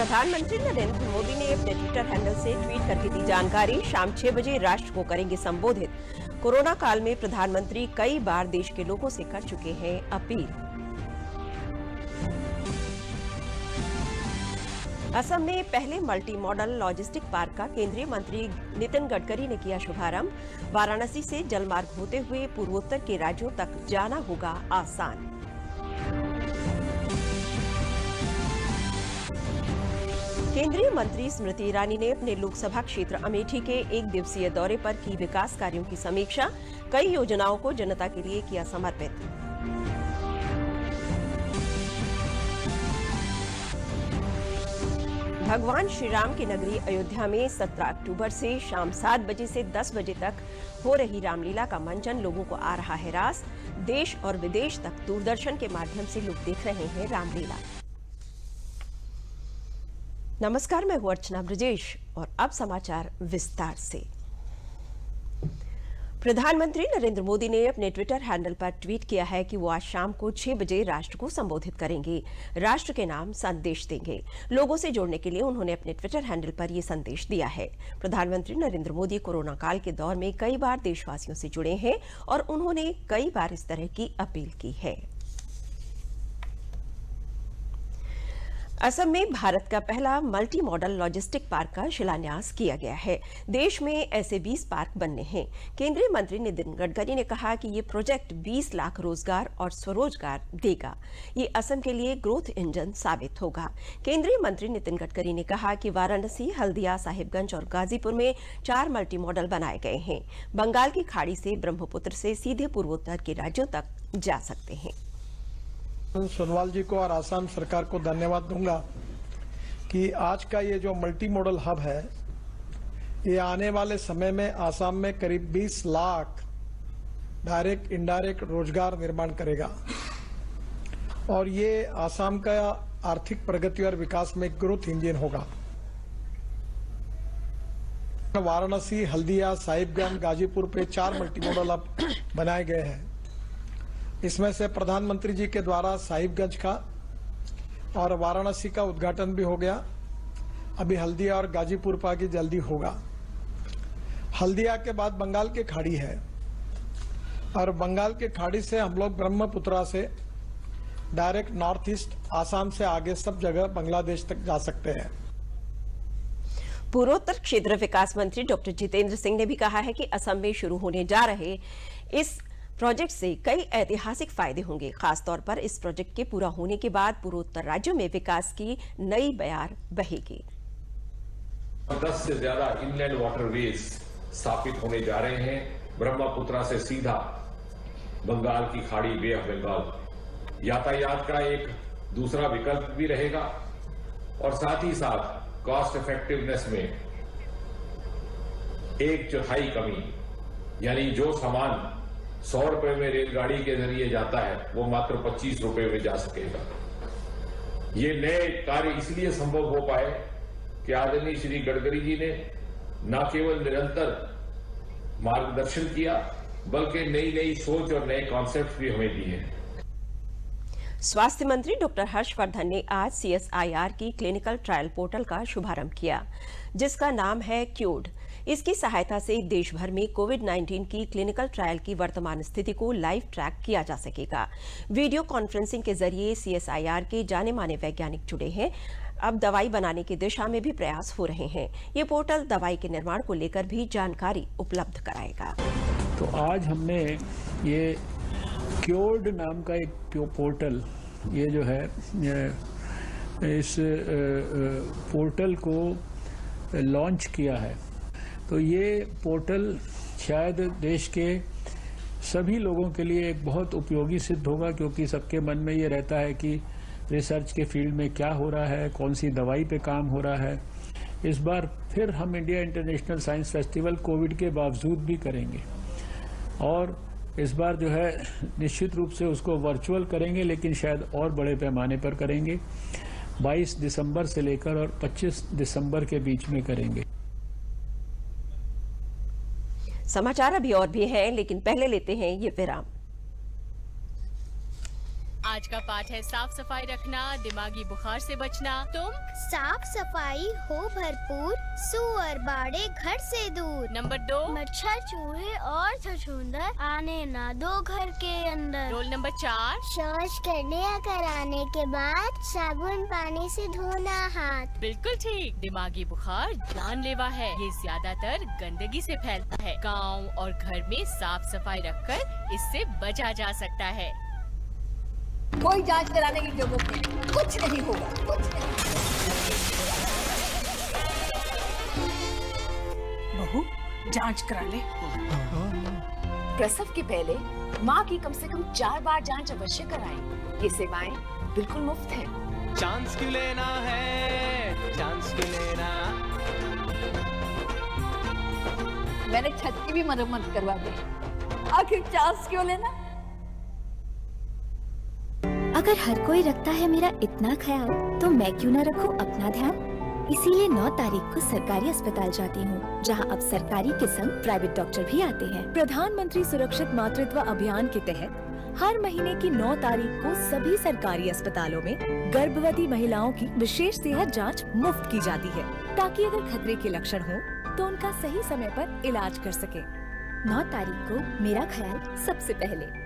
प्रधानमंत्री नरेंद्र मोदी ने अपने ट्विटर हैंडल से ट्वीट करके दी जानकारी। शाम 6 बजे राष्ट्र को करेंगे संबोधित। कोरोना काल में प्रधानमंत्री कई बार देश के लोगों से कर चुके हैं अपील। असम में पहले मल्टी मॉडल लॉजिस्टिक पार्क का केंद्रीय मंत्री नितिन गडकरी ने किया शुभारंभ। वाराणसी से जलमार्ग होते हुए पूर्वोत्तर के राज्यों तक जाना होगा आसान। केंद्रीय मंत्री स्मृति ईरानी ने अपने लोकसभा क्षेत्र अमेठी के 1 दिवसीय दौरे पर की विकास कार्यों की समीक्षा। कई योजनाओं को जनता के लिए किया समर्पित। भगवान श्री राम की नगरी अयोध्या में 17 अक्टूबर से शाम 7 बजे से 10 बजे तक हो रही रामलीला का मंचन लोगों को आ रहा है रास। देश और विदेश तक दूरदर्शन के माध्यम से लोग देख रहे हैं रामलीला। नमस्कार, मैं हूं अर्चना ब्रजेश और अब समाचार विस्तार से। प्रधानमंत्री नरेंद्र मोदी ने अपने ट्विटर हैंडल पर ट्वीट किया है कि वो आज शाम को 6 बजे राष्ट्र को संबोधित करेंगे, राष्ट्र के नाम संदेश देंगे। लोगों से जोड़ने के लिए उन्होंने अपने ट्विटर हैंडल पर ये संदेश दिया है। प्रधानमंत्री नरेंद्र मोदी कोरोना काल के दौर में कई बार देशवासियों से जुड़े हैं और उन्होंने कई बार इस तरह की अपील की है। असम में भारत का पहला मल्टी मॉडल लॉजिस्टिक पार्क का शिलान्यास किया गया है। देश में ऐसे 20 पार्क बनने हैं। केंद्रीय मंत्री नितिन गडकरी ने कहा कि ये प्रोजेक्ट 20 लाख रोजगार और स्वरोजगार देगा। ये असम के लिए ग्रोथ इंजन साबित होगा। केंद्रीय मंत्री नितिन गडकरी ने कहा कि वाराणसी, हल्दिया, साहिबगंज और गाजीपुर में 4 मल्टी मॉडल बनाए गए हैं। बंगाल की खाड़ी से ब्रह्मपुत्र से सीधे पूर्वोत्तर के राज्यों तक जा सकते हैं। सोनवाल जी को और आसाम सरकार को धन्यवाद दूंगा कि आज का ये जो मल्टी मॉडल हब है, ये आने वाले समय में आसाम में करीब 20 लाख डायरेक्ट इनडायरेक्ट रोजगार निर्माण करेगा और ये आसाम का आर्थिक प्रगति और विकास में ग्रोथ इंजन होगा। वाराणसी, हल्दिया, साहिबगंज, गाजीपुर पे 4 मल्टी मॉडल हब बनाए गए हैं। इसमें से प्रधानमंत्री जी के द्वारा साहिबगंज का और वाराणसी का उद्घाटन भी हो गया। अभी हल्दिया और गाजीपुर का की जल्दी होगा। हल्दिया के बाद बंगाल की खाड़ी है और बंगाल की खाड़ी से हम लोग ब्रह्मपुत्रा से डायरेक्ट नॉर्थ ईस्ट आसाम से आगे सब जगह बांग्लादेश तक जा सकते हैं। पूर्वोत्तर क्षेत्र विकास मंत्री डॉक्टर जितेंद्र सिंह ने भी कहा है कि असम में शुरू होने जा रहे इस प्रोजेक्ट से कई ऐतिहासिक फायदे होंगे। खासतौर पर इस प्रोजेक्ट के पूरा होने के बाद पूर्वोत्तर राज्यों में विकास की नई बयार बहेगी। 10 से ज्यादा इनलैंड वाटरवेज स्थापित होने जा रहे हैं। ब्रह्मपुत्रा से सीधा बंगाल की खाड़ी, बे ऑफ बंगाल यातायात का एक दूसरा विकल्प भी रहेगा और साथ ही साथ कॉस्ट इफेक्टिवनेस में 1/4 कमी, यानी जो सामान 100 रुपए में रेलगाड़ी के जरिए जाता है वो मात्र 25 रुपए में जा सकेगा। ये नए कार्य इसलिए संभव हो पाए कि आदरणीय श्री गडकरी जी ने न केवल निरंतर मार्गदर्शन किया बल्कि नई नई सोच और नए कॉन्सेप्ट भी हमें दिए हैं। स्वास्थ्य मंत्री डॉक्टर हर्षवर्धन ने आज CSIR की क्लिनिकल ट्रायल पोर्टल का शुभारंभ किया, जिसका नाम है क्योर्ड। इसकी सहायता से देश भर में कोविड-19 की क्लिनिकल ट्रायल की वर्तमान स्थिति को लाइव ट्रैक किया जा सकेगा। वीडियो कॉन्फ्रेंसिंग के जरिए CSIR के जाने माने वैज्ञानिक जुड़े हैं। अब दवाई बनाने की दिशा में भी प्रयास हो रहे हैं। ये पोर्टल दवाई के निर्माण को लेकर भी जानकारी उपलब्ध कराएगा। तो आज हमने ये क्योर्ड नाम का एक पोर्टल, ये जो है इस पोर्टल को लॉन्च किया है। तो ये पोर्टल शायद देश के सभी लोगों के लिए एक बहुत उपयोगी सिद्ध होगा, क्योंकि सबके मन में ये रहता है कि रिसर्च के फील्ड में क्या हो रहा है, कौन सी दवाई पे काम हो रहा है। इस बार फिर हम India international science festival Covid के बावजूद भी करेंगे और इस बार जो है निश्चित रूप से उसको वर्चुअल करेंगे, लेकिन शायद और बड़े पैमाने पर करेंगे। 22 दिसंबर से लेकर और 25 दिसंबर के बीच में करेंगे। समाचार अभी और भी हैं, लेकिन पहले लेते हैं ये विराम। आज का पाठ है साफ सफाई रखना, दिमागी बुखार से बचना। तुम साफ सफाई हो भरपूर, सुअर बाड़े घर से दूर। नंबर 2, मच्छर चूहे और छछूंदर आने ना दो घर के अंदर। रोल नंबर 4, शौच करने या कराने के बाद साबुन पानी से धोना हाथ। बिल्कुल ठीक। दिमागी बुखार जानलेवा है, ये ज्यादातर गंदगी से फैलता है। गांव और घर में साफ सफाई रखकर इससे बचा जा सकता है। कोई जांच कराने की जरूरत नहीं, कुछ नहीं होगा, कुछ नहीं। बहू, जांच करा ले। प्रसव के पहले माँ की कम से कम 4 बार जांच अवश्य कराएं। ये सेवाएं बिल्कुल मुफ्त हैं। चांस क्यों लेना है, चांस क्यों लेना। मैंने छत की भी मरम्मत करवा दी, आखिर चांस क्यों लेना। अगर हर कोई रखता है मेरा इतना ख्याल, तो मैं क्यों न रखूं अपना ध्यान। इसीलिए 9 तारीख को सरकारी अस्पताल जाती हूँ, जहाँ अब सरकारी के संग प्राइवेट डॉक्टर भी आते हैं। प्रधानमंत्री सुरक्षित मातृत्व अभियान के तहत हर महीने की 9 तारीख को सभी सरकारी अस्पतालों में गर्भवती महिलाओं की विशेष सेहत जांच मुफ्त की जाती है, ताकि अगर खतरे के लक्षण हो तो उनका सही समय पर इलाज कर सके। 9 तारीख को मेरा ख्याल सबसे पहले।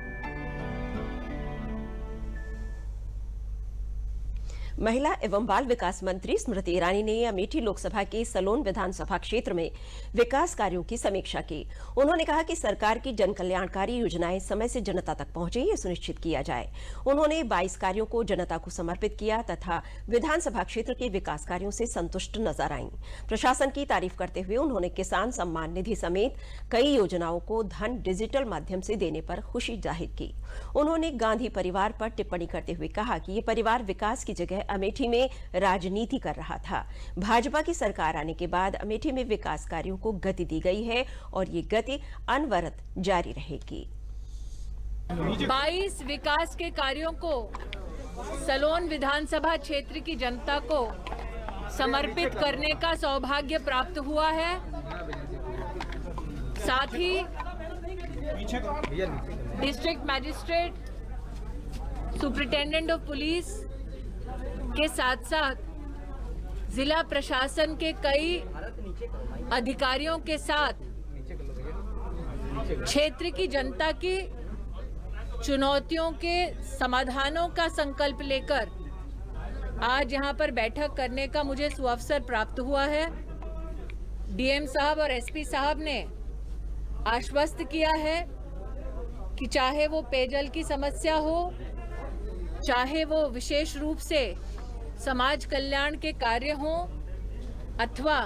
महिला एवं बाल विकास मंत्री स्मृति ईरानी ने अमेठी लोकसभा के सलोन विधानसभा क्षेत्र में विकास कार्यों की समीक्षा की। उन्होंने कहा कि सरकार की जन कल्याणकारी योजनाएं समय से जनता तक पहुंचे, ये सुनिश्चित किया जाए। उन्होंने 22 कार्यों को जनता को समर्पित किया तथा विधानसभा क्षेत्र के विकास कार्यों से संतुष्ट नजर आईं। प्रशासन की तारीफ करते हुए उन्होंने किसान सम्मान निधि समेत कई योजनाओं को धन डिजिटल माध्यम से देने पर खुशी जाहिर की। उन्होंने गांधी परिवार पर टिप्पणी करते हुए कहा कि ये परिवार विकास की जगह अमेठी में राजनीति कर रहा था। भाजपा की सरकार आने के बाद अमेठी में विकास कार्यों को गति दी गई है और ये गति अनवरत जारी रहेगी। 22 विकास के कार्यों को सलोन विधानसभा क्षेत्र की जनता को समर्पित करने का सौभाग्य प्राप्त हुआ है। साथ ही district magistrate, superintendent of police के साथ साथ जिला प्रशासन के कई अधिकारियों के साथ क्षेत्र की जनता की चुनौतियों के समाधानों का संकल्प लेकर आज यहां पर बैठक करने का मुझे सुअवसर प्राप्त हुआ है। डीएम साहब और एसपी साहब ने आश्वस्त किया है कि चाहे वो पेयजल की समस्या हो, चाहे वो विशेष रूप से समाज कल्याण के कार्य हों अथवा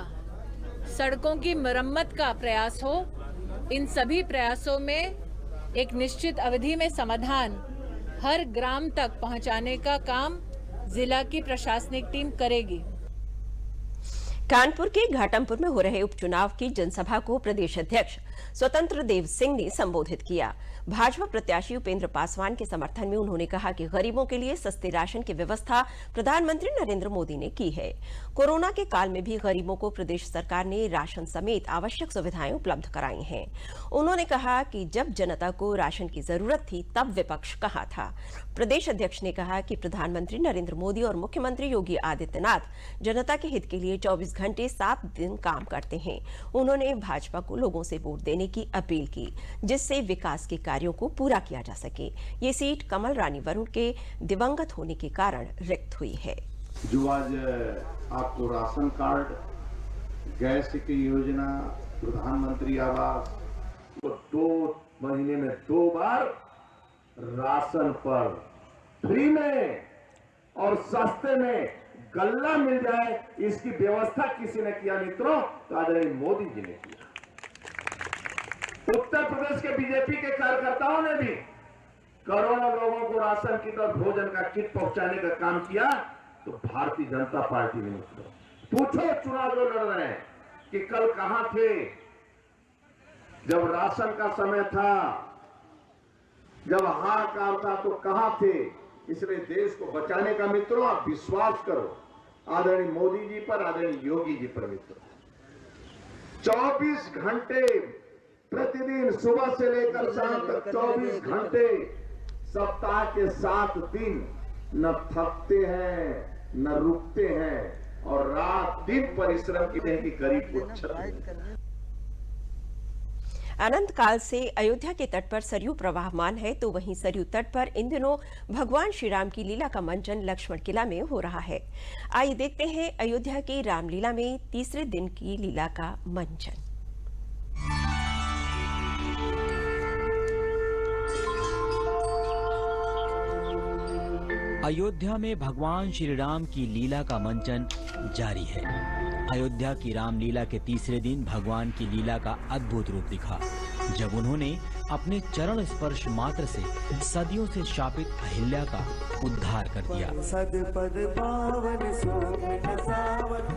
सड़कों की मरम्मत का प्रयास हो, इन सभी प्रयासों में एक निश्चित अवधि में समाधान हर ग्राम तक पहुंचाने का काम जिला की प्रशासनिक टीम करेगी। कानपुर के घाटमपुर में हो रहे उपचुनाव की जनसभा को प्रदेश अध्यक्ष स्वतंत्र देव सिंह ने संबोधित किया। भाजपा प्रत्याशी उपेंद्र पासवान के समर्थन में उन्होंने कहा कि गरीबों के लिए सस्ते राशन की व्यवस्था प्रधानमंत्री नरेंद्र मोदी ने की है। कोरोना के काल में भी गरीबों को प्रदेश सरकार ने राशन समेत आवश्यक सुविधाएं उपलब्ध कराई हैं। उन्होंने कहा कि जब जनता को राशन की जरूरत थी तब विपक्ष कहां था। प्रदेश अध्यक्ष ने कहा कि प्रधानमंत्री नरेंद्र मोदी और मुख्यमंत्री योगी आदित्यनाथ जनता के हित के लिए 24 घंटे 7 दिन काम करते हैं। उन्होंने भाजपा को लोगों से वोट देने की अपील की, जिससे विकास के कार्यों को पूरा किया जा सके। ये सीट कमल रानी वरुण के दिवंगत होने के कारण रिक्त हुई है। जो आज आपको राशन कार्ड, गैस की योजना, प्रधानमंत्री आवास, तो 2 महीने में 2 बार राशन पर फ्री में और सस्ते में गल्ला मिल जाए, इसकी व्यवस्था किसी ने किया मित्रों? तो आदरणीय मोदी जी ने किया। उत्तर प्रदेश के बीजेपी के कार्यकर्ताओं ने भी करोड़ों लोगों को राशन किट और भोजन का किट पहुंचाने का काम किया। तो भारतीय जनता पार्टी ने पूछो चुनाव जो लड़ रहे हैं कि कल कहां थे जब राशन का समय था, जब हाहाकार था तो कहां थे? इसलिए देश को बचाने का मित्रों आप विश्वास करो आदरणीय मोदी जी पर, आदरणीय योगी जी पर मित्रों। 24 घंटे प्रतिदिन सुबह से लेकर शाम तक 24 घंटे सप्ताह के 7 दिन न थकते हैं न रुकते हैं और रात दिन परिश्रम की करीब उच्चतम। अनंत काल से अयोध्या के तट पर सरयू प्रवाहमान है, तो वहीं सरयू तट पर इन दिनों भगवान श्री राम की लीला का मंचन लक्ष्मण किला में हो रहा है। आइए देखते हैं अयोध्या की रामलीला में तीसरे दिन की लीला का मंचन। अयोध्या में भगवान श्री राम की लीला का मंचन जारी है। अयोध्या की रामलीला के तीसरे दिन भगवान की लीला का अद्भुत रूप दिखा, जब उन्होंने अपने चरण स्पर्श मात्र से सदियों से शापित अहिल्या का उद्धार कर दिया। सदपद पावन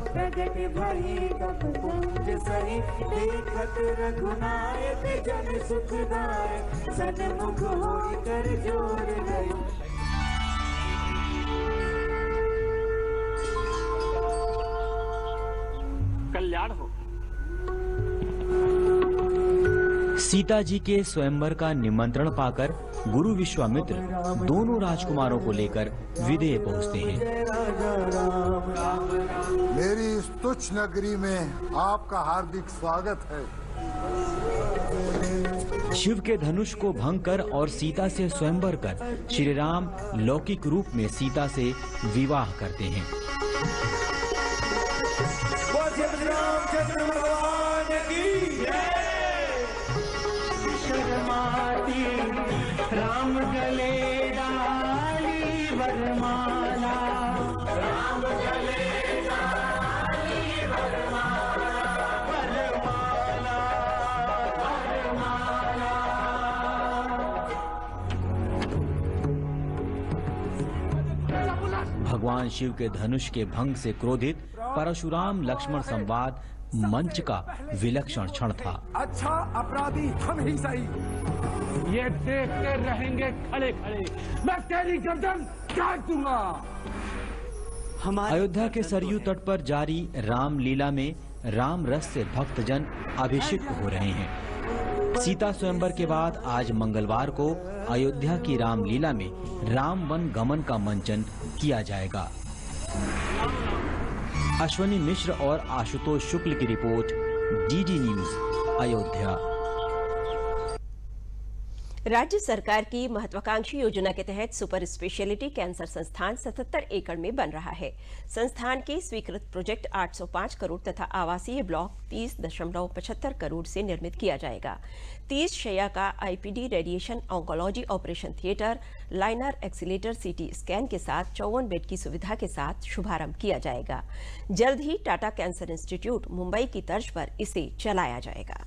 प्रगट भई तब कुंज सही, देखत रघुनायक जन सुखदायक, सन्मुख होई कर जोर गई। कल्याण हो। सीता जी के स्वयंवर का निमंत्रण पाकर गुरु विश्वामित्र दोनों राजकुमारों को लेकर विदेह पहुंचते हैं। मेरी इस तुच्छ नगरी में आपका हार्दिक स्वागत है। शिव के धनुष को भंग कर और सीता से स्वयंवर कर श्री राम लौकिक रूप में सीता से विवाह करते हैं। भगवान की जय। शर्माती राम गले डाली वरमाला, राम गले डाली वरमाला, वरमाला वरमाला। भगवान शिव के धनुष के भंग से क्रोधित परशुराम लक्ष्मण संवाद मंच का विलक्षण क्षण था। अच्छा अपराधी हम ही सही, ये देखते रहेंगे खड़े खड़े, मैं तेरी गर्दन काट दूंगा। अयोध्या के सरयू तट पर जारी रामलीला में राम रस से भक्तजन अभिषिक्त हो रहे हैं। सीता स्वयंवर के बाद आज मंगलवार को अयोध्या की रामलीला में राम वन गमन का मंचन किया जाएगा। अश्वनी मिश्र और आशुतोष शुक्ल की रिपोर्ट, डीडी न्यूज अयोध्या। राज्य सरकार की महत्वाकांक्षी योजना के तहत सुपर स्पेशलिटी कैंसर संस्थान 77 एकड़ में बन रहा है। संस्थान के स्वीकृत प्रोजेक्ट 805 करोड़ तथा आवासीय ब्लॉक 30.75 करोड़ से निर्मित किया जाएगा। 30 शैय्या का IPD radiation oncology operation theatre, liner accelerator, CT scan के साथ 54 बेड की सुविधा के साथ शुभारंभ किया जाएगा। जल्द ही टाटा कैंसर इंस्टीट्यूट मुंबई की तर्ज पर इसे चलाया जाएगा।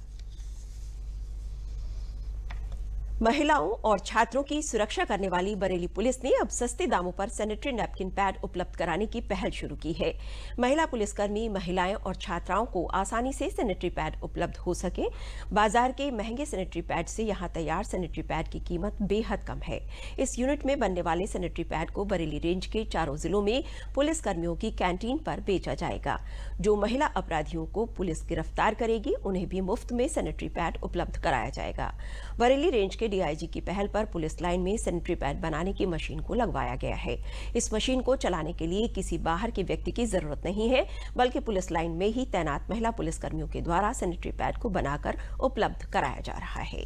महिलाओं और छात्रों की सुरक्षा करने वाली बरेली पुलिस ने अब सस्ते दामों पर सैनिटरी नैपकिन पैड उपलब्ध कराने की पहल शुरू की है। महिला पुलिसकर्मी महिलाएं और छात्राओं को आसानी से सैनिटरी पैड उपलब्ध हो सके। बाजार के महंगे सैनिटरी पैड से यहां तैयार सैनिटरी पैड की कीमत बेहद कम है। इस यूनिट में बनने वाले सैनिटरी पैड को बरेली रेंज के चारों जिलों में पुलिसकर्मियों की कैंटीन पर बेचा जाएगा। जो महिला अपराधियों को पुलिस गिरफ्तार करेगी उन्हें भी मुफ्त में सैनिटरी पैड उपलब्ध कराया जाएगा। बरेली रेंज के डीआईजी की पहल पर पुलिस लाइन में सैनिटरी पैड बनाने की मशीन को लगवाया गया है। इस मशीन को चलाने के लिए किसी बाहर के व्यक्ति की जरूरत नहीं है, बल्कि पुलिस लाइन में ही तैनात महिला पुलिसकर्मियों के द्वारा सैनिटरी पैड को बनाकर उपलब्ध कराया जा रहा है।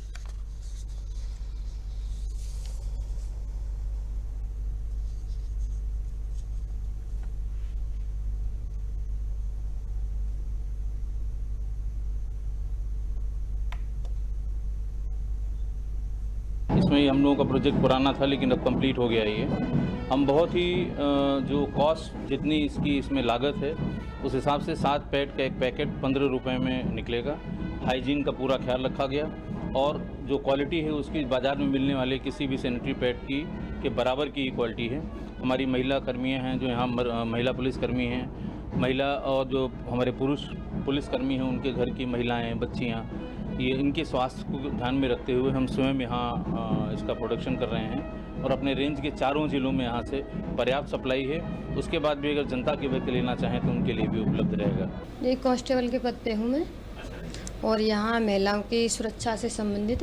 इसमें हम लोगों का प्रोजेक्ट पुराना था लेकिन अब कंप्लीट हो गया ये। हम बहुत ही जो कॉस्ट जितनी इसमें लागत है उस हिसाब से 7 पैड का एक पैकेट 15 रुपए में निकलेगा। हाइजीन का पूरा ख्याल रखा गया और जो क्वालिटी है उसकी बाज़ार में मिलने वाले किसी भी सैनिटरी पैड की के बराबर की क्वालिटी है। हमारी महिला कर्मियाँ हैं जो यहाँ महिला पुलिसकर्मी हैं, महिला और जो हमारे पुरुष पुलिसकर्मी हैं उनके घर की महिलाएँ बच्चियाँ, ये इनके स्वास्थ्य को ध्यान में रखते हुए हम स्वयं यहाँ इसका प्रोडक्शन कर रहे हैं और अपने रेंज के चारों जिलों में यहाँ से पर्याप्त सप्लाई है। उसके बाद भी अगर जनता के व्यक्ति लेना चाहें तो उनके लिए भी उपलब्ध रहेगा। ये कांस्टेबल के पद पे हूँ मैं और यहाँ महिलाओं की सुरक्षा से संबंधित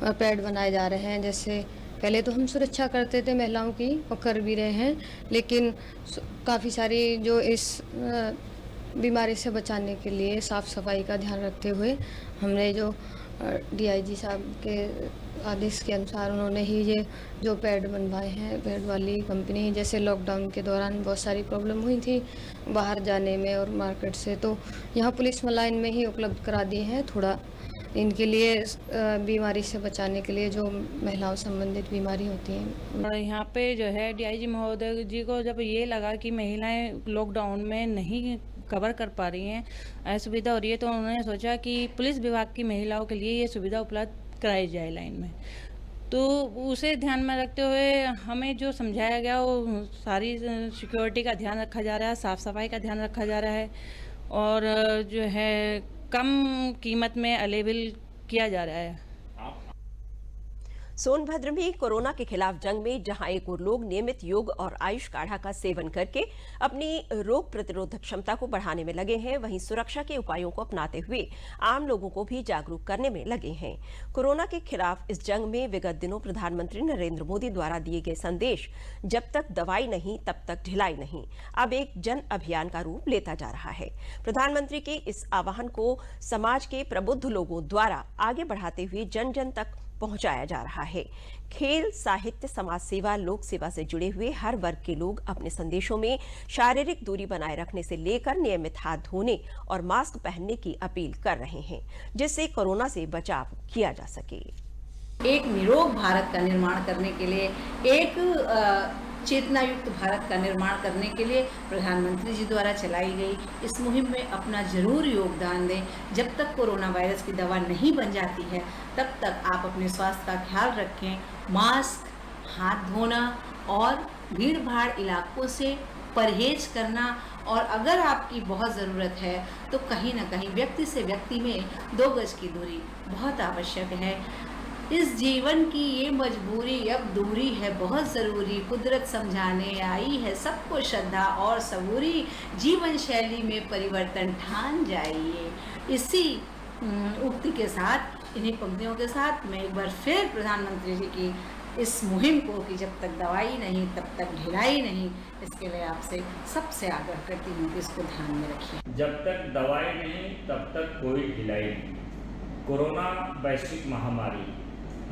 पैड बनाए जा रहे हैं, जैसे पहले तो हम सुरक्षा करते थे महिलाओं की और कर भी रहे हैं, लेकिन काफ़ी सारी जो इस बीमारी से बचाने के लिए साफ़ सफाई का ध्यान रखते हुए हमने जो DIG साहब के आदेश के अनुसार उन्होंने ही ये जो पैड बनवाए हैं, पैड वाली कंपनी, जैसे लॉकडाउन के दौरान बहुत सारी प्रॉब्लम हुई थी बाहर जाने में और मार्केट से, तो यहाँ पुलिस लाइन में ही उपलब्ध करा दिए हैं। थोड़ा इनके लिए बीमारी से बचाने के लिए जो महिलाओं संबंधित बीमारी होती हैं। और यहाँ पे जो है DIG महोदय जी को जब ये लगा कि महिलाएं लॉकडाउन में नहीं कवर कर पा रही हैं, असुविधा हो रही है, तो उन्होंने सोचा कि पुलिस विभाग की महिलाओं के लिए ये सुविधा उपलब्ध कराई जाए लाइन में। तो उसे ध्यान में रखते हुए हमें जो समझाया गया वो सारी सिक्योरिटी का ध्यान रखा जा रहा है, साफ़ सफाई का ध्यान रखा जा रहा है और जो है कम कीमत में अवेलेबल किया जा रहा है। सोनभद्र में कोरोना के खिलाफ जंग में जहां एक और लोग नियमित योग और आयुष काढ़ा का सेवन करके अपनी रोग प्रतिरोधक क्षमता को बढ़ाने में लगे हैं, वहीं सुरक्षा के उपायों को अपनाते हुए आम लोगों को भी जागरूक करने में लगे हैं। कोरोना के खिलाफ इस जंग में विगत दिनों प्रधानमंत्री नरेंद्र मोदी द्वारा दिए गए संदेश जब तक दवाई नहीं तब तक ढिलाई नहीं अब एक जन अभियान का रूप लेता जा रहा है। प्रधानमंत्री के इस आह्वान को समाज के प्रबुद्ध लोगों द्वारा आगे बढ़ाते हुए जन जन तक पहुंचाया जा रहा है। खेल, साहित्य, समाज सेवा, लोक सेवा से जुड़े हुए हर वर्ग के लोग अपने संदेशों में शारीरिक दूरी बनाए रखने से लेकर नियमित हाथ धोने और मास्क पहनने की अपील कर रहे हैं, जिससे कोरोना से बचाव किया जा सके। एक निरोग भारत का निर्माण करने के लिए, एक चेतना युक्त भारत का निर्माण करने के लिए प्रधानमंत्री जी द्वारा चलाई गई इस मुहिम में अपना जरूर योगदान दें। जब तक कोरोना वायरस की दवा नहीं बन जाती है तब तक आप अपने स्वास्थ्य का ख्याल रखें। मास्क, हाथ धोना और भीड़ भाड़ इलाकों से परहेज करना, और अगर आपकी बहुत ज़रूरत है तो कहीं ना कहीं व्यक्ति से व्यक्ति में 2 गज की दूरी बहुत आवश्यक है। इस जीवन की ये मजबूरी अब दूरी है बहुत ज़रूरी, कुदरत समझाने आई है सबको श्रद्धा और सबूरी, जीवन शैली में परिवर्तन ठान जाइए। इसी उक्ति के साथ, इन्हीं पंक्तियों के साथ मैं एक बार फिर प्रधानमंत्री जी की इस मुहिम को कि जब तक दवाई नहीं तब तक ढिलाई नहीं, इसके लिए आपसे सबसे आग्रह करती हूँ कि इसको ध्यान में रखिए। जब तक दवाई नहीं तब तक कोई ढिलाई नहीं। कोरोना वैश्विक महामारी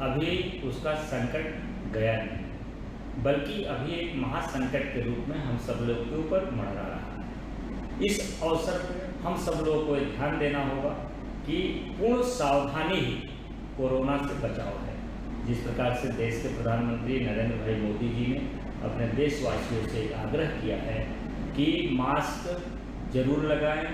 अभी उसका संकट गया नहीं, बल्कि अभी एक महासंकट के रूप में हम सब लोग के ऊपर मंडरा रहा है। इस अवसर पर हम सब लोगों को ध्यान देना होगा कि पूर्ण सावधानी ही कोरोना से बचाव है। जिस प्रकार से देश के प्रधानमंत्री नरेंद्र भाई मोदी जी ने अपने देशवासियों से आग्रह किया है कि मास्क जरूर लगाएं,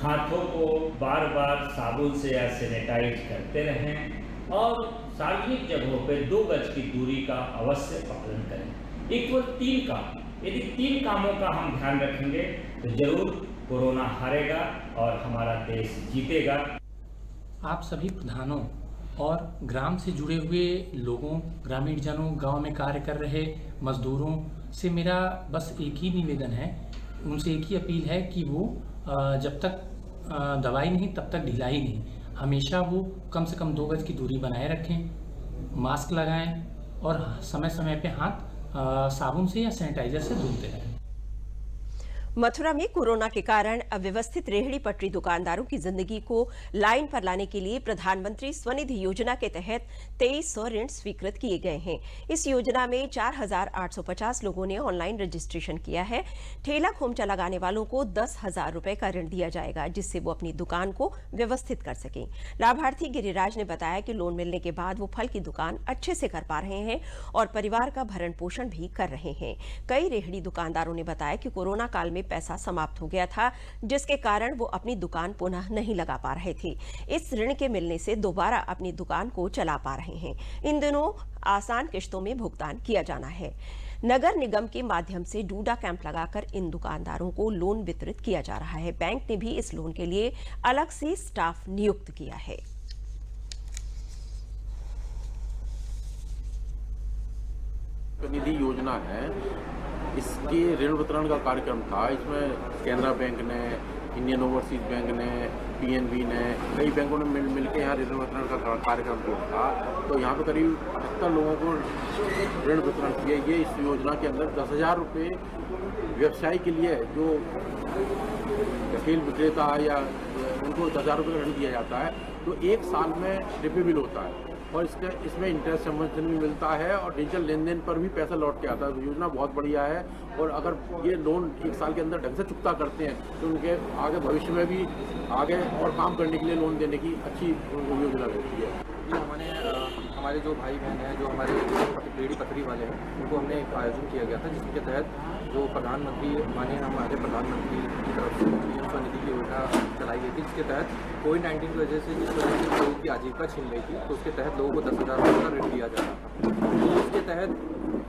हाथों को बार बार साबुन से या सैनिटाइज करते रहें और सार्वजनिक जगहों पे 2 गज की दूरी का अवश्य पालन करें। एक केवल 3 काम, यदि 3 कामों का हम ध्यान रखेंगे तो जरूर कोरोना हारेगा और हमारा देश जीतेगा। आप सभी प्रधानों और ग्राम से जुड़े हुए लोगों, ग्रामीण जनों, गांव में कार्य कर रहे मजदूरों से मेरा बस एक ही निवेदन है, उनसे एक ही अपील है कि वो जब तक दवाई नहीं तब तक ढिलाई नहीं, हमेशा वो कम से कम 2 गज की दूरी बनाए रखें, मास्क लगाएं और समय समय पे हाथ साबुन से या सैनिटाइजर से धुलते रहें। मथुरा में कोरोना के कारण अव्यवस्थित रेहड़ी पटरी दुकानदारों की जिंदगी को लाइन पर लाने के लिए प्रधानमंत्री स्वनिधि योजना के तहत 2300 ऋण स्वीकृत किए गए हैं। इस योजना में 4850 लोगों ने ऑनलाइन रजिस्ट्रेशन किया है। ठेला खोमचा लगाने वालों को 10,000 रुपए का ऋण दिया जाएगा, जिससे वो अपनी दुकान को व्यवस्थित कर सकें। लाभार्थी गिरिराज ने बताया कि लोन मिलने के बाद वो फल की दुकान अच्छे से कर पा रहे हैं और परिवार का भरण पोषण भी कर रहे हैं। कई रेहड़ी दुकानदारों ने बताया कि कोरोना काल में पैसा समाप्त हो गया था, जिसके कारण वो अपनी दुकान पुनः नहीं लगा पा रहे थे। इस ऋण के मिलने से दोबारा अपनी दुकान को चला पा रहे हैं। इन दिनों आसान किश्तों में भुगतान किया जाना है। नगर निगम के माध्यम से डूडा कैंप लगाकर इन दुकानदारों को लोन वितरित किया जा रहा है। बैंक ने भी इस लोन के लिए अलग से स्टाफ नियुक्त किया है। निधि योजना है, इसके ऋण वितरण का कार्यक्रम था। इसमें केनरा बैंक ने, इंडियन ओवरसीज बैंक ने, पीएनबी ने, कई बैंकों ने मिलकर यहाँ ऋण वितरण का कार्यक्रम किया था। तो यहाँ पे करीब 78 लोगों को ऋण वितरण किया। ये इस योजना के अंदर 10,000 रुपये व्यवसाय के लिए जो खेल विक्रेता या उनको 10,000 रुपये ऋण दिया जाता है, तो 1 साल में रिपेबल होता है और इसमें इंटरेस्ट समर्थन भी मिलता है और डिजिटल लेन देन पर भी पैसा लौट के आता है। योजना बहुत बढ़िया है और अगर ये लोन 1 साल के अंदर ढंग से चुकता करते हैं तो उनके आगे भविष्य में भी आगे और काम करने के लिए लोन देने की अच्छी योजना रहती है। हमारे जो भाई बहन हैं, जो हमारे बेड़ी पथरी वाले हैं, उनको हमने एक आयोजन किया गया था जिसके तहत जो प्रधानमंत्री माननीय हमारे प्रधानमंत्री की तरफ से पीएम स्वनिधि की योजना चलाई गई थी, जिसके तहत कोविड-19 की वजह से जिस वजह से लोगों की आजीविका छीन रही थी, तो उसके तहत लोगों को 10,000 रुपये का ऋण दिया जा रहा था। इसके तहत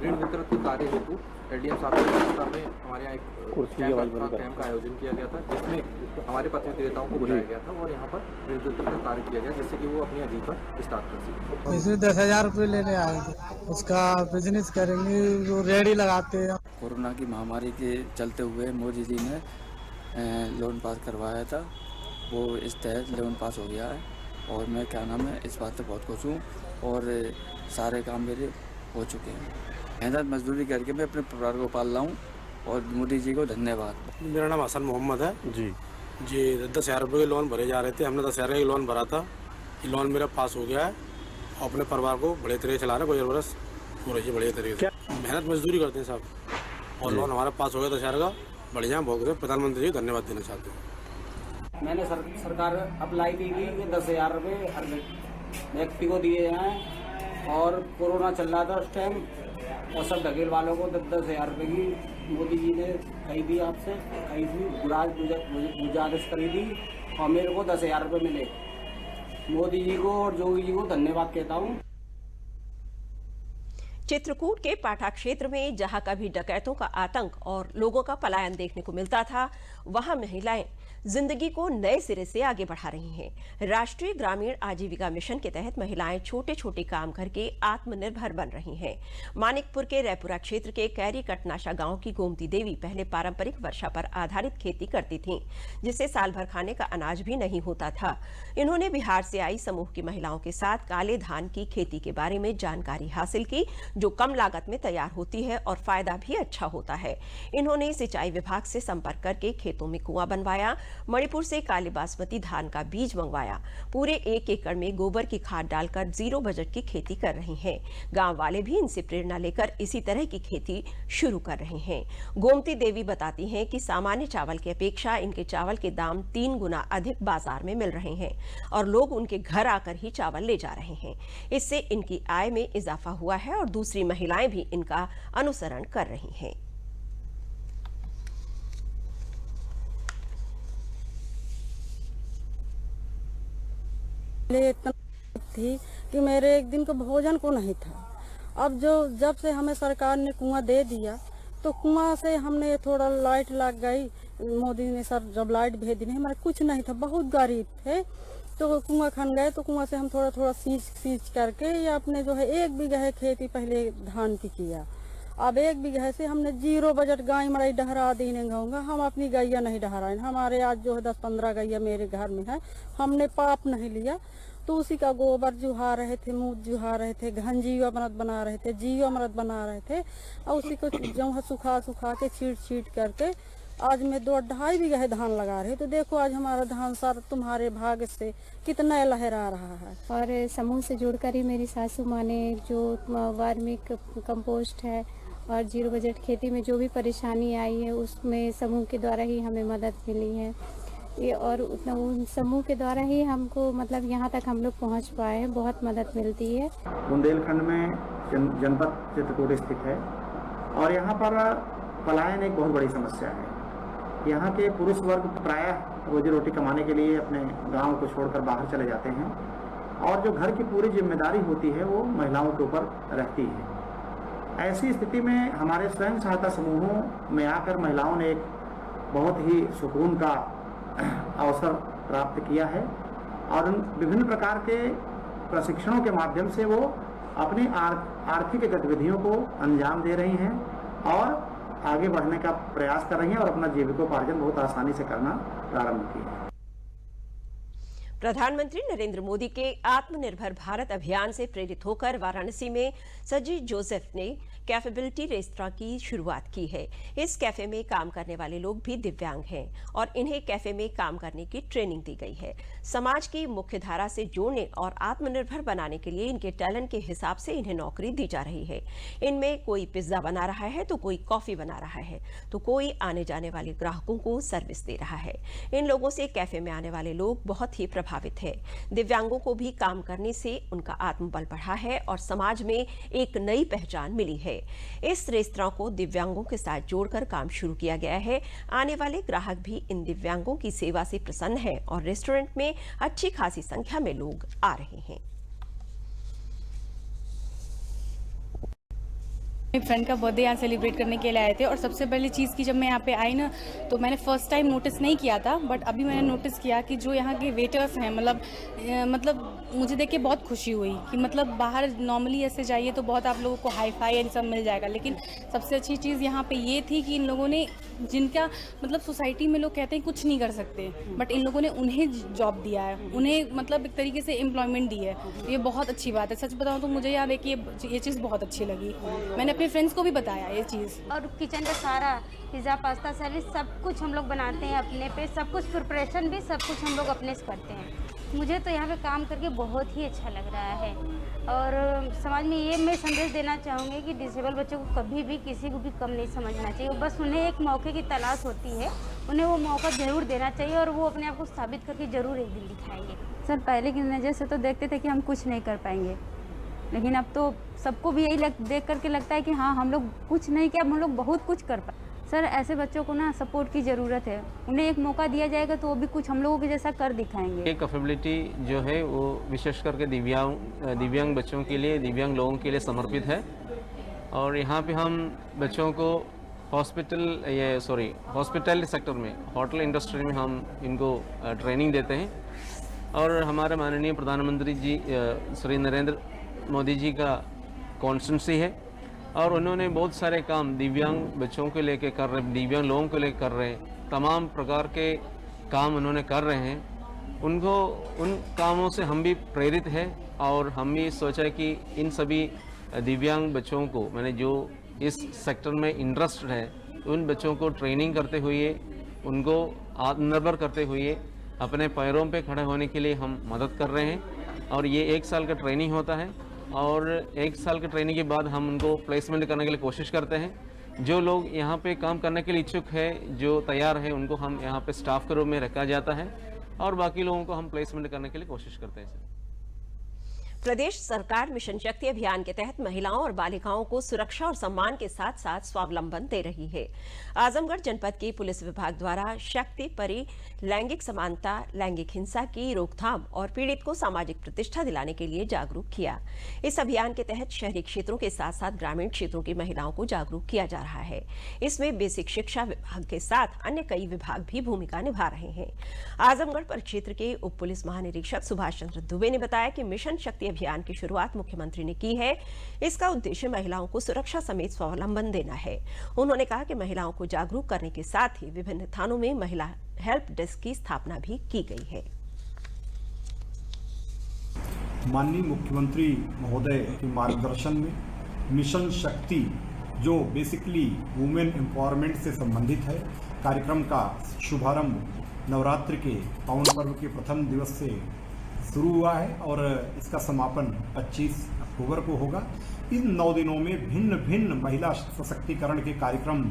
ऋण वितरण के कार्य हेतु एलडीएम साहब की संस्था में हमारे यहाँ एक कैंप का आयोजन किया गया था, जिसमें हमारे पथ विक्रेताओं को बुलाया गया था और यहाँ पर ऋण वितरण का कार्य किया गया, जिससे कि वो अपनी आजीविका स्टार्ट कर सकें। इसमें 10,000 रुपये लेने आए थे, उसका बिजनेस करेंगे, वो रेडी लगाते हैं। कोरोना की महामारी के चलते हुए मोदी जी ने लोन पास करवाया था, वो इस तहत लोन पास हो गया है और मैं क्या नाम है इस बात से बहुत खुश हूँ और सारे काम मेरे हो चुके हैं। मेहनत मजदूरी करके मैं अपने परिवार को पाल रहा हूँ और मोदी जी को धन्यवाद। मेरा नाम हसन मोहम्मद है जी। 10,000 रुपये के लोन भरे जा रहे थे, हमने 10,000 का लोन भरा था। ये लोन मेरा पास हो गया है और अपने परिवार को बड़े तरीके चला रहे, कोई बरस हो रही है बढ़िया तरीके से। मेहनत मजदूरी करते हैं साहब और लोन हमारा पास हो गया 10,000 का, बढ़िया बहुत। प्रधानमंत्री जी को धन्यवाद देना चाहते हैं। मैंने सरकार अप्लाई की थी कि 10,000 रुपये हर व्यक्ति को दिए हैं और कोरोना चल रहा था उस टाइम और सब ढकेल वालों को 10,000 रुपये की मोदी जी ने कही दी, आपसे कही थी, गुजारिश करी थी और मेरे को 10,000 रुपये मिले। मोदी जी को और योगी जी को धन्यवाद कहता हूँ। चित्रकूट के पाठा क्षेत्र में जहां कभी डकैतों का आतंक और लोगों का पलायन देखने को मिलता था, वहां महिलाएं जिंदगी को नए सिरे से आगे बढ़ा रही हैं। राष्ट्रीय ग्रामीण आजीविका मिशन के तहत महिलाएं छोटे छोटे काम करके आत्मनिर्भर बन रही हैं। मानिकपुर के रैपुरा क्षेत्र के कैरी कटनाशा गांव की गोमती देवी पहले पारंपरिक वर्षा पर आधारित खेती करती थीं, जिससे साल भर खाने का अनाज भी नहीं होता था। इन्होंने बिहार से आई समूह की महिलाओं के साथ काले धान की खेती के बारे में जानकारी हासिल की, जो कम लागत में तैयार होती है और फायदा भी अच्छा होता है। इन्होंने सिंचाई विभाग से संपर्क करके खेतों में कुआं बनवाया, मणिपुर से काले बासमती धान का बीज मंगवाया। पूरे 1 एकड़ में गोबर की खाद डालकर 0 बजट की खेती कर रही हैं। गांव वाले भी इनसे प्रेरणा लेकर इसी तरह की खेती शुरू कर रहे हैं। गोमती देवी बताती हैं कि सामान्य चावल की अपेक्षा इनके चावल के दाम 3 गुना अधिक बाजार में मिल रहे हैं और लोग उनके घर आकर ही चावल ले जा रहे हैं। इससे इनकी आय में इजाफा हुआ है और दूसरी महिलाएं भी इनका अनुसरण कर रही हैं। इतना थी कि मेरे एक दिन को भोजन को नहीं था। अब जब से हमें सरकार ने कुआं दे दिया तो कुआं से हमने थोड़ा लाइट लग गई। मोदी ने सर जब लाइट भेज दी, हमारा कुछ नहीं था, बहुत गरीब थे, तो कुआं खन गए। तो कुआं से हम थोड़ा थोड़ा सींच करके या अपने जो है 1 बीघा खेती पहले धान की किया। अब 1 बीघा से हमने 0 बजट गाय मराई डहरा देने गाऊंगा। हम अपनी गैया नहीं डहराए, हमारे आज जो है 10-15 गैया मेरे घर में है। हमने पाप नहीं लिया, तो उसी का गोबर जुहा रहे थे, मूत जुहा रहे थे, घन जीवामृत बना रहे थे, जीवामृत बना रहे थे और उसी को जो सुखा के छीट करके आज मैं 2-2.5 बीघा धान लगा रहे। तो देखो आज हमारा धान सर तुम्हारे भाग से कितना लहरा रहा है। और समूह से जुड़कर ही मेरी सासू माँ ने जो वार्मिक कंपोस्ट है और 0 बजट खेती में जो भी परेशानी आई है उसमें समूह के द्वारा ही हमें मदद मिली है। और उन समूह के द्वारा ही हमको मतलब यहाँ तक हम लोग पहुँच पाए हैं, बहुत मदद मिलती है। बुंदेलखंड में जनपद चित्रकूट स्थित है और यहाँ पर पलायन एक बहुत बड़ी समस्या है। यहाँ के पुरुष वर्ग प्रायः रोजी रोटी कमाने के लिए अपने गांव को छोड़कर बाहर चले जाते हैं और जो घर की पूरी जिम्मेदारी होती है वो महिलाओं के ऊपर रहती है। ऐसी स्थिति में हमारे स्वयं सहायता समूहों में आकर महिलाओं ने एक बहुत ही सुकून का अवसर प्राप्त किया है और उन विभिन्न प्रकार के प्रशिक्षणों के माध्यम से वो अपनी आर्थिक गतिविधियों को अंजाम दे रही हैं और आगे बढ़ने का प्रयास कर रही हैं और अपना जीविकोपार्जन बहुत आसानी से करना प्रारंभ किया है। प्रधानमंत्री नरेंद्र मोदी के आत्मनिर्भर भारत अभियान से प्रेरित होकर वाराणसी में सजी जोसेफ ने कैफेबिलिटी रेस्तरां की शुरुआत की है। इस कैफे में काम करने वाले लोग भी दिव्यांग हैं और इन्हें कैफे में काम करने की ट्रेनिंग दी गई है। समाज की मुख्य धारा से जोड़ने और आत्मनिर्भर बनाने के लिए इनके टैलेंट के हिसाब से इन्हें नौकरी दी जा रही है। इनमें कोई पिज्जा बना रहा है तो कोई कॉफी बना रहा है तो कोई आने जाने वाले ग्राहकों को सर्विस दे रहा है। इन लोगों से कैफे में आने वाले लोग बहुत ही प्रभावित है। दिव्यांगों को भी काम करने से उनका आत्मबल बढ़ा है और समाज में एक नई पहचान मिली है। इस रेस्तरां को दिव्यांगों के साथ जोड़कर काम शुरू किया गया है। आने वाले ग्राहक भी इन दिव्यांगों की सेवा से प्रसन्न हैं और रेस्टोरेंट में अच्छी खासी संख्या में लोग आ रहे हैं। मेरे फ्रेंड का बर्थडे यहाँ सेलिब्रेट करने के लिए आए थे और सबसे पहली चीज़ की जब मैं यहाँ पे आई ना तो मैंने फर्स्ट टाइम नोटिस नहीं किया था, बट अभी मैंने नोटिस किया कि जो यहाँ के वेटर्स हैं मतलब मुझे देख के बहुत खुशी हुई कि मतलब बाहर नॉर्मली ऐसे जाइए तो बहुत आप लोगों को हाई फाई एंड सब मिल जाएगा, लेकिन सबसे अच्छी चीज़ यहाँ पे ये थी कि इन लोगों ने जिनका मतलब सोसाइटी में लोग कहते हैं कुछ नहीं कर सकते, बट इन लोगों ने उन्हें जॉब दिया है, उन्हें मतलब एक तरीके से एम्प्लॉयमेंट दी है। ये बहुत अच्छी बात है। सच बताऊँ तो मुझे यहाँ देखिए ये चीज़ बहुत अच्छी लगी। मैंने अपने फ्रेंड्स को भी बताया ये चीज़। और किचन का सारा पिज़्ज़ा पास्ता सर्विस सब कुछ हम लोग बनाते हैं अपने पे, सब कुछ प्रिपरेशन भी सब कुछ हम लोग अपने से करते हैं। मुझे तो यहाँ पे काम करके बहुत ही अच्छा लग रहा है और समाज में ये मैं संदेश देना चाहूँगी कि डिसेबल बच्चों को कभी भी किसी को भी कम नहीं समझना चाहिए। बस उन्हें एक मौके की तलाश होती है, उन्हें वो मौका ज़रूर देना चाहिए और वो अपने आप को साबित करके ज़रूर एक दिन दिखाएंगे। सर पहले की नज़र से तो देखते थे कि हम कुछ नहीं कर पाएंगे, लेकिन अब तो सबको भी यही देख करके लगता है कि हाँ हम लोग कुछ नहीं किया, हम लोग बहुत कुछ कर पाए। सर ऐसे बच्चों को ना सपोर्ट की ज़रूरत है, उन्हें एक मौका दिया जाएगा तो वो भी कुछ हम लोगों के जैसा कर दिखाएंगे। ये कैपेबिलिटी जो है वो विशेष करके दिव्यांग बच्चों के लिए, दिव्यांग लोगों के लिए समर्पित है और यहाँ पे हम बच्चों को हॉस्पिटल सेक्टर में, होटल इंडस्ट्री में हम इनको ट्रेनिंग देते हैं और हमारे माननीय प्रधानमंत्री जी श्री नरेंद्र मोदी जी का कॉन्स्टेंसी है और उन्होंने बहुत सारे काम दिव्यांग बच्चों को लेकर कर रहे, दिव्यांग लोगों को लेकर कर रहे हैं, तमाम प्रकार के काम उन्होंने कर रहे हैं। उनको उन कामों से हम भी प्रेरित हैं और हम भी सोचा कि इन सभी दिव्यांग बच्चों को, मैंने जो इस सेक्टर में इंटरेस्टेड है, उन बच्चों को ट्रेनिंग करते हुए, उनको आत्मनिर्भर करते हुए अपने पैरों पे खड़े होने के लिए हम मदद कर रहे हैं और ये 1 साल का ट्रेनिंग होता है और 1 साल की ट्रेनिंग के बाद हम उनको प्लेसमेंट करने के लिए कोशिश करते हैं। जो लोग यहाँ पे काम करने के लिए इच्छुक है, जो तैयार है, उनको हम यहाँ पे स्टाफ के रूप में रखा जाता है और बाकी लोगों को हम प्लेसमेंट करने के लिए कोशिश करते हैं। प्रदेश सरकार मिशन शक्ति अभियान के तहत महिलाओं और बालिकाओं को सुरक्षा और सम्मान के साथ साथ स्वावलंबन दे रही है। आजमगढ़ जनपद की पुलिस विभाग द्वारा शक्ति परि लैंगिक समानता, लैंगिक हिंसा की रोकथाम और पीड़ित को सामाजिक प्रतिष्ठा दिलाने के लिए जागरूक किया। इस अभियान के तहत शहरी क्षेत्रों के साथ साथ ग्रामीण क्षेत्रों की महिलाओं को जागरूक किया जा रहा है। इसमें बेसिक शिक्षा विभाग के साथ अन्य कई विभाग भी भूमिका निभा रहे हैं। आजमगढ़ परिक्षेत्र के उप पुलिस महानिरीक्षक सुभाष चंद्र दुबे ने बताया कि मिशन शक्ति अभियान की शुरुआत मुख्यमंत्री ने की है। इसका उद्देश्य महिलाओं को सुरक्षा समेत स्वावलंबन देना है। उन्होंने कहा कि महिलाओं को जागरूक करने के साथ ही विभिन्न थानों में महिला हेल्प डेस्क की स्थापना भी की गई है। माननीय मुख्यमंत्री महोदय के मार्गदर्शन में मिशन शक्ति, जो बेसिकली वुमेन एम्पावरमेंट से संबंधित है, कार्यक्रम का शुभारंभ नवरात्रि के पावन पर्व के प्रथम दिवस से शुरू हुआ है और इसका समापन 25 अक्टूबर को होगा। इन 9 दिनों में भिन्न भिन्न महिला सशक्तिकरण के कार्यक्रम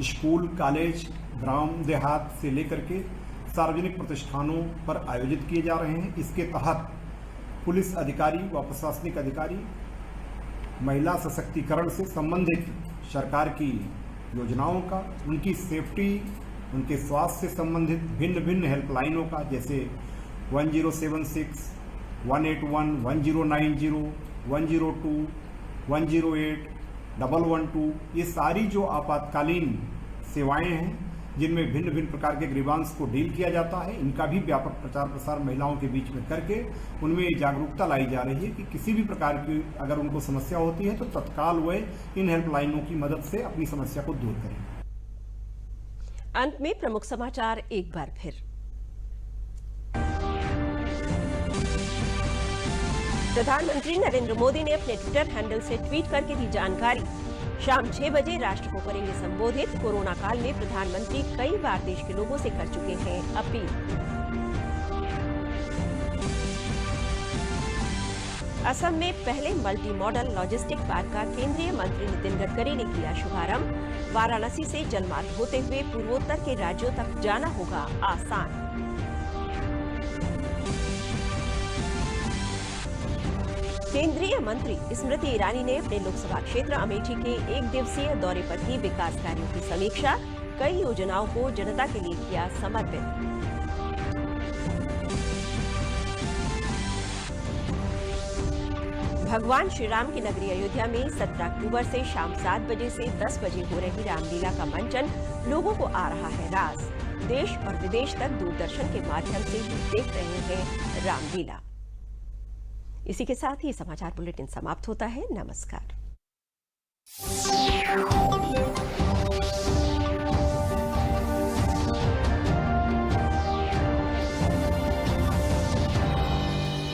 स्कूल, कॉलेज, ग्राम देहात से लेकर के सार्वजनिक प्रतिष्ठानों पर आयोजित किए जा रहे हैं। इसके तहत पुलिस अधिकारी व प्रशासनिक अधिकारी महिला सशक्तिकरण से संबंधित सरकार की योजनाओं का, उनकी सेफ्टी, उनके स्वास्थ्य से संबंधित भिन्न भिन्न हेल्पलाइनों का, जैसे 1076, 181, 1090, 102, 108, 112, ये सारी जो आपातकालीन सेवाएं हैं जिनमें भिन्न भिन्न प्रकार के ग्रीवांस को डील किया जाता है, इनका भी व्यापक प्रचार प्रसार महिलाओं के बीच में करके उनमें जागरूकता लाई जा रही है कि किसी भी प्रकार की अगर उनको समस्या होती है तो तत्काल वे इन हेल्पलाइनों की मदद से अपनी समस्या को दूर करें। अंत में प्रमुख समाचार एक बार फिर। प्रधानमंत्री नरेंद्र मोदी ने अपने ट्विटर हैंडल से ट्वीट करके दी जानकारी। शाम 6 बजे राष्ट्र को करेंगे संबोधित। कोरोना काल में प्रधानमंत्री कई बार देश के लोगों से कर चुके हैं अपील। असम में पहले मल्टी मॉडल लॉजिस्टिक पार्क का केंद्रीय मंत्री नितिन गडकरी ने किया शुभारंभ। वाराणसी से जलमार्ग होते हुए पूर्वोत्तर के राज्यों तक जाना होगा आसान। केंद्रीय मंत्री स्मृति ईरानी ने अपने लोकसभा क्षेत्र अमेठी के 1 दिवसीय दौरे पर की विकास कार्यों की समीक्षा। कई योजनाओं को जनता के लिए किया समर्पित। भगवान श्री राम की नगरी अयोध्या में 17 अक्टूबर से शाम 7 बजे से 10 बजे हो रही रामलीला का मंचन लोगों को आ रहा है रास। देश और विदेश तक दूरदर्शन के माध्यम से देख रहे हैं रामलीला। इसी के साथ ही समाचार बुलेटिन समाप्त होता है। नमस्कार।